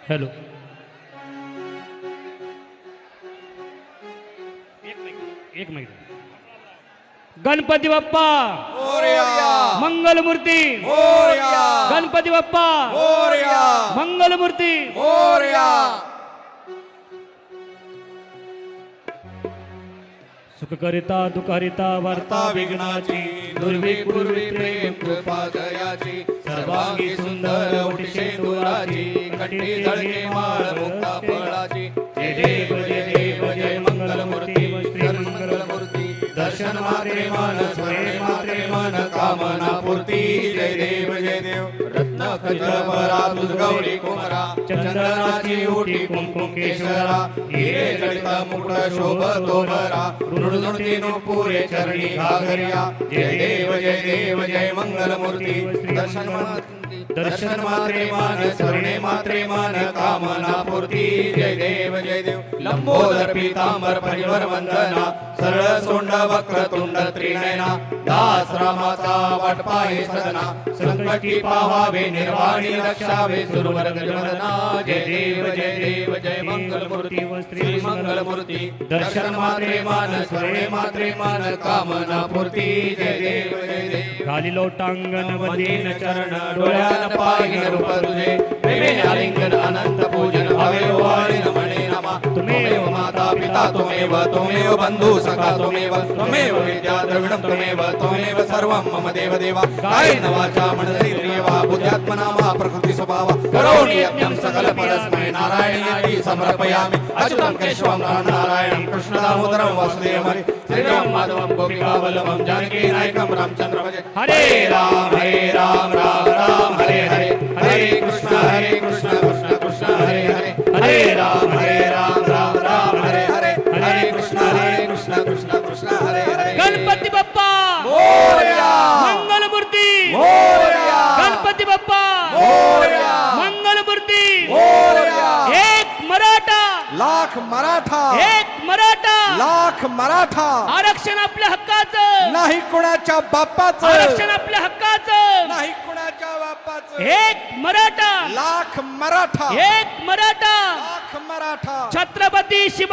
hello एक minute Ganpati Bappa Morya Mangalmurti Morya Ganpati Bappa Morya Mangalmurti Morya सुखकरिता दुःखहरिता वार्ता विघ्नाची दुर्वी पूर्वी प्रेम कृपा दयाची सर्वांगी सुंदर ओटी शेंदुराची कंठी झळके माळ मुक्ता फळाची जय देव जय देव जय मंगलमूर्ती श्री मंगलमूर्ती दर्शन मात्रे मन स्मरणे मात्रे मन कामना पूर्ती जय देव रत्न खजबरा तुझ गौरी कुमरा चंदनाची ओटी कुंकुम केशरा हिरे जडित मुकुट शोभतो बरा ऋणनुती नुपुरे चरणी घागरिया जय देव जय मंगलमूर्ती दर्शन मात्रे मान स्मरणे मात्रे मन कामना पूर्ती जय देव लंबोदर पीतांबर परिवर वंदना सरळ सोंड वक्रतुंड त्रिनयना दास रामाचा वाटपाये सदना संकटी पावावे निर्वाणी रक्षावे सुरवर गजवदना जय देव जय मंगलमूर्ती श्री मंगलमूर्ती दर्शन मात्रे मान स्मरणे मात्रे मन कामना पूर्ती जय देव खाली लोटांगण वदीन चरण डोळ्यान पाहिन रूप तुझे प्रेमे आलिंगन अनंत पूजन हवे वाळी नमणे नमा तुमेव माता पिता तुमेव बंधू सखा तुमेव विद्या द्रविणं तुमेव सर्वं मम देव देवा कायेन वाचा मनसेन्द्रियवा बुद्ध्यात्मना वा प्रकृती स्वभावा करोमि यज्ञं सकल परस्मै नारायणाय समर्पयामि अच्युतं केशवं नारायणं कृष्ण दामोदरं वासुदेवं हरे श्रीराम माधवं गोपिका वल्लभं जानकी नायकं रामचंद्र भजे हरे राम राम राम हरे हरे हरे कृष्ण कृष्ण कृष्ण हरे हरे हरे राम राम राम हरे हरे हरे कृष्ण कृष्ण कृष्ण हरे हरे गणपती बाप्पा मोरया मंगलमूर्ती मोरया गणपती बाप्पा मोरया मंगलमूर्ती मोरया एक मराठा लाख मराठा एक मराठा लाख मराठा आरक्षण आपल्या हक्काचं नाही कुणाच्या बापाचं आरक्षण आपल्या हक्काचं नाही कुणाच्या बापाचं एक मराठा लाख मराठा एक मराठा लाख मराठा छत्रपती शिवाजी